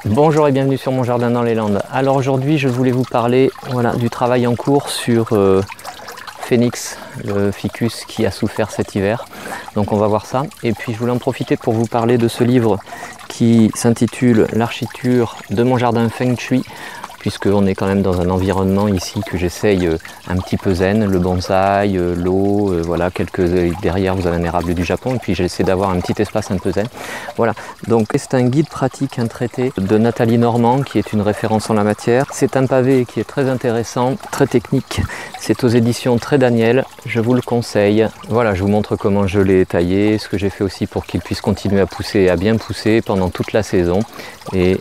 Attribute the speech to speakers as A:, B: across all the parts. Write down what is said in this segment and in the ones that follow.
A: Bonjour et bienvenue sur mon jardin dans les Landes. Alors aujourd'hui je voulais vous parler du travail en cours sur Phoenix, le ficus qui a souffert cet hiver. Donc on va voir ça. Et puis je voulais en profiter pour vous parler de ce livre qui s'intitule L'architecture de mon jardin Feng Shui, puisqu'on est quand même dans un environnement ici que j'essaye un petit peu zen, le bonsaï, l'eau, voilà, derrière vous avez un érable du Japon, et puis j'essaie d'avoir un petit espace un peu zen. Voilà, donc c'est un guide pratique, un traité de Nathalie Normand, qui est une référence en la matière. C'est un pavé qui est très intéressant, très technique, c'est aux éditions Très Daniel, je vous le conseille. Voilà, je vous montre comment je l'ai taillé, ce que j'ai fait aussi pour qu'il puisse continuer à pousser, à bien pousser pendant toute la saison, et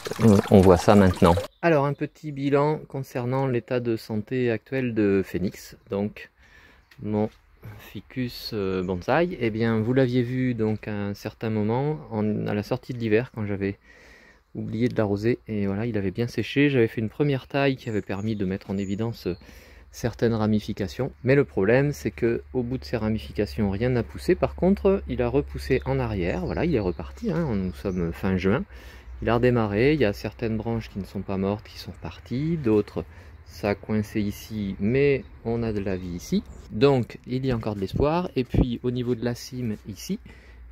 A: on voit ça maintenant. Alors un petit bilan concernant l'état de santé actuel de Phoenix, donc mon ficus bonsaï. Eh bien vous l'aviez vu donc à un certain moment, à la sortie de l'hiver, quand j'avais oublié de l'arroser, et voilà, il avait bien séché. J'avais fait une première taille qui avait permis de mettre en évidence certaines ramifications, mais le problème c'est que au bout de ces ramifications rien n'a poussé. Par contre il a repoussé en arrière, voilà, il est reparti, hein, nous sommes fin juin. Il a redémarré, il y a certaines branches qui ne sont pas mortes, qui sont parties, d'autres ça a coincé ici, mais on a de la vie ici. Donc il y a encore de l'espoir, et puis au niveau de la cime ici,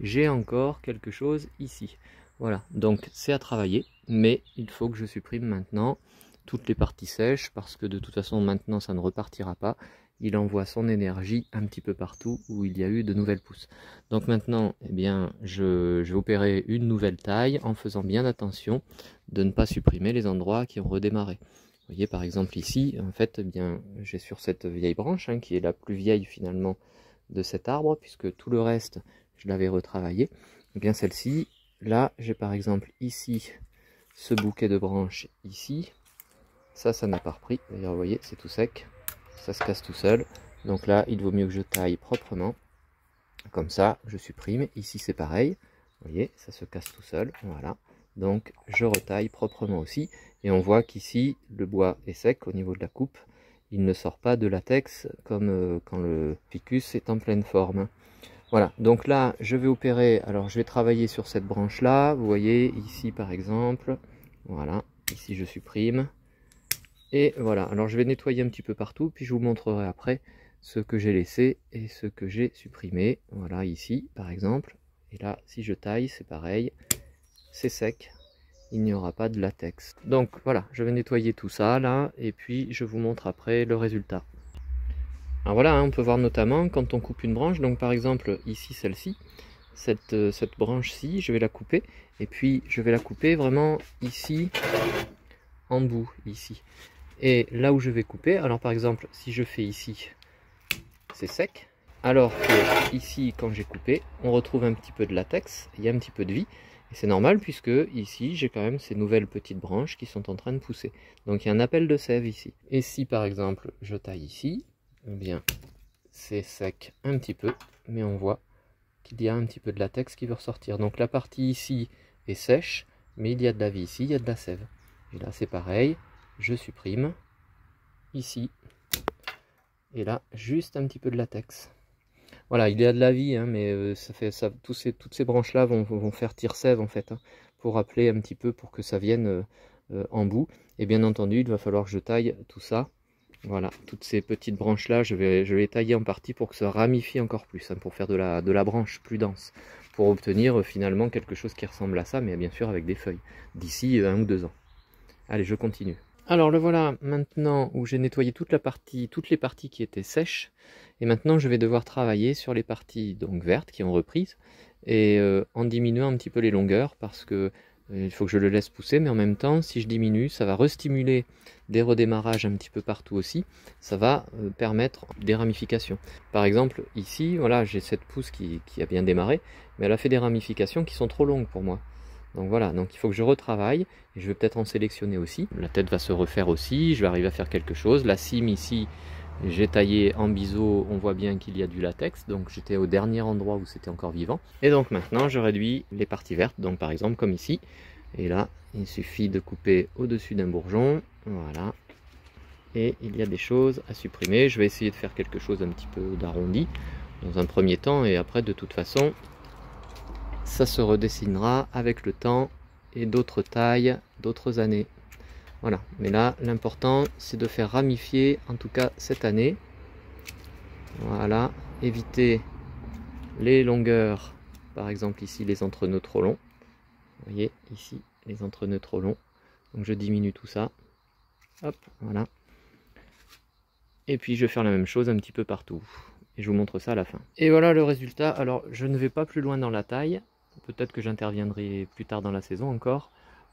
A: j'ai encore quelque chose ici. Voilà, donc c'est à travailler, mais il faut que je supprime maintenant toutes les parties sèches, parce que de toute façon maintenant ça ne repartira pas. Il envoie son énergie un petit peu partout où il y a eu de nouvelles pousses. Donc maintenant, eh bien, je vais opérer une nouvelle taille en faisant bien attention de ne pas supprimer les endroits qui ont redémarré. Vous voyez par exemple ici, en fait, eh bien, j'ai sur cette vieille branche, hein, qui est la plus vieille finalement de cet arbre, puisque tout le reste, je l'avais retravaillé. Eh bien celle-ci, là, j'ai par exemple ici ce bouquet de branches ici. Ça n'a pas repris. D'ailleurs, vous voyez, c'est tout sec. Ça se casse tout seul, donc là il vaut mieux que je taille proprement, comme ça je supprime. Ici c'est pareil, vous voyez, ça se casse tout seul, voilà, donc je retaille proprement aussi, et on voit qu'ici le bois est sec au niveau de la coupe, il ne sort pas de latex comme quand le ficus est en pleine forme. Voilà, donc là je vais opérer, alors je vais travailler sur cette branche là, vous voyez ici par exemple, voilà, ici je supprime. Et voilà, alors je vais nettoyer un petit peu partout, puis je vous montrerai après ce que j'ai laissé et ce que j'ai supprimé. Voilà, ici par exemple. Et là, si je taille, c'est pareil, c'est sec, il n'y aura pas de latex. Donc voilà, je vais nettoyer tout ça là, et puis je vous montre après le résultat. Alors voilà, hein, on peut voir notamment quand on coupe une branche, donc par exemple ici celle-ci, cette branche-ci, je vais la couper, et puis je vais la couper vraiment ici, en bout, ici. Et là où je vais couper, alors par exemple, si je fais ici, c'est sec. Alors que ici, quand j'ai coupé, on retrouve un petit peu de latex, il y a un petit peu de vie. Et c'est normal puisque ici, j'ai quand même ces nouvelles petites branches qui sont en train de pousser. Donc il y a un appel de sève ici. Et si par exemple, je taille ici, eh bien, c'est sec un petit peu, mais on voit qu'il y a un petit peu de latex qui veut ressortir. Donc la partie ici est sèche, mais il y a de la vie ici, il y a de la sève. Et là, c'est pareil. Je supprime ici, et là juste un petit peu de latex. Voilà, il y a de la vie, hein, mais toutes ces branches là vont faire tire-sève en fait, hein, pour appeler un petit peu, pour que ça vienne en bout. Et bien entendu il va falloir que je taille tout ça. Voilà, toutes ces petites branches là, je vais les tailler en partie pour que ça ramifie encore plus, hein, pour faire de la branche plus dense, pour obtenir finalement quelque chose qui ressemble à ça, mais bien sûr avec des feuilles, d'ici 1 ou 2 ans. Allez, je continue. Alors le voilà maintenant où j'ai nettoyé toutes les parties qui étaient sèches, et maintenant je vais devoir travailler sur les parties donc vertes qui ont reprise, et en diminuant un petit peu les longueurs, parce que il faut que je le laisse pousser, mais en même temps si je diminue ça va restimuler des redémarrages un petit peu partout aussi, ça va permettre des ramifications. Par exemple ici, voilà, j'ai cette pousse qui a bien démarré, mais elle a fait des ramifications qui sont trop longues pour moi. Donc voilà, donc il faut que je retravaille, et je vais peut-être en sélectionner aussi. La tête va se refaire aussi, je vais arriver à faire quelque chose. La cime ici, j'ai taillé en biseau, on voit bien qu'il y a du latex, donc j'étais au dernier endroit où c'était encore vivant. Et donc maintenant je réduis les parties vertes, donc par exemple comme ici. Et là, il suffit de couper au-dessus d'un bourgeon, voilà. Et il y a des choses à supprimer. Je vais essayer de faire quelque chose un petit peu d'arrondi dans un premier temps, et après de toute façon, ça se redessinera avec le temps et d'autres tailles, d'autres années. Voilà, mais là l'important c'est de faire ramifier, en tout cas cette année. Voilà, éviter les longueurs, par exemple ici les entre-nœuds trop longs. Vous voyez ici les entre-nœuds trop longs. Donc je diminue tout ça. Hop, voilà. Et puis je vais faire la même chose un petit peu partout. Et je vous montre ça à la fin. Et voilà le résultat. Alors je ne vais pas plus loin dans la taille. Peut-être que j'interviendrai plus tard dans la saison encore.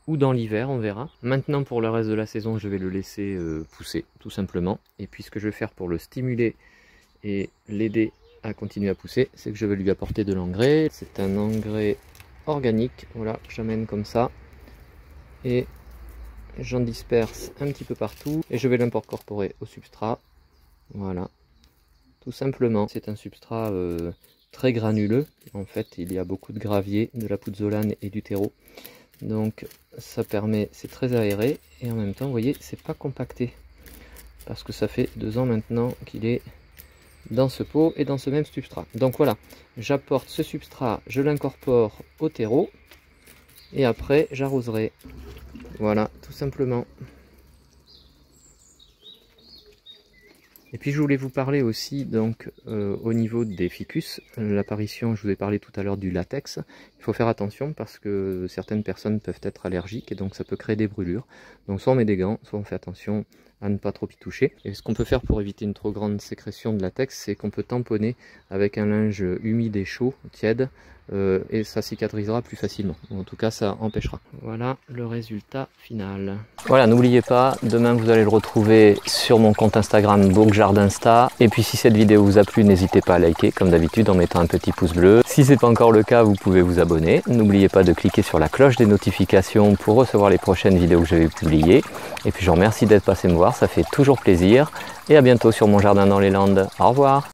A: Ou dans l'hiver, on verra. Maintenant pour le reste de la saison, je vais le laisser pousser, tout simplement. Et puis ce que je vais faire pour le stimuler et l'aider à continuer à pousser, c'est que je vais lui apporter de l'engrais. C'est un engrais organique. Voilà, j'amène comme ça. Et j'en disperse un petit peu partout. Et je vais l'incorporer au substrat. Voilà, tout simplement. C'est un substrat très granuleux. En fait, il y a beaucoup de gravier, de la pouzzolane et du terreau. Donc ça permet, c'est très aéré et en même temps, vous voyez, c'est pas compacté. Parce que ça fait 2 ans maintenant qu'il est dans ce pot et dans ce même substrat. Donc voilà, j'apporte ce substrat, je l'incorpore au terreau et après j'arroserai. Voilà, tout simplement. Et puis je voulais vous parler aussi donc au niveau des ficus, l'apparition, je vous ai parlé tout à l'heure du latex. Il faut faire attention parce que certaines personnes peuvent être allergiques et donc ça peut créer des brûlures. Donc soit on met des gants, soit on fait attention à ne pas trop y toucher. Et ce qu'on peut faire pour éviter une trop grande sécrétion de latex, c'est qu'on peut tamponner avec un linge humide et chaud, tiède, et ça cicatrisera plus facilement. En tout cas, ça empêchera. Voilà le résultat final. Voilà, n'oubliez pas, demain vous allez le retrouver sur mon compte Instagram BourgJardinsta. Et puis si cette vidéo vous a plu, n'hésitez pas à liker comme d'habitude en mettant un petit pouce bleu. Si ce n'est pas encore le cas, vous pouvez vous abonner. N'oubliez pas de cliquer sur la cloche des notifications pour recevoir les prochaines vidéos que je vais publier. Et puis je vous remercie d'être passé me voir, ça fait toujours plaisir. Et à bientôt sur Mon Jardin dans les Landes. Au revoir.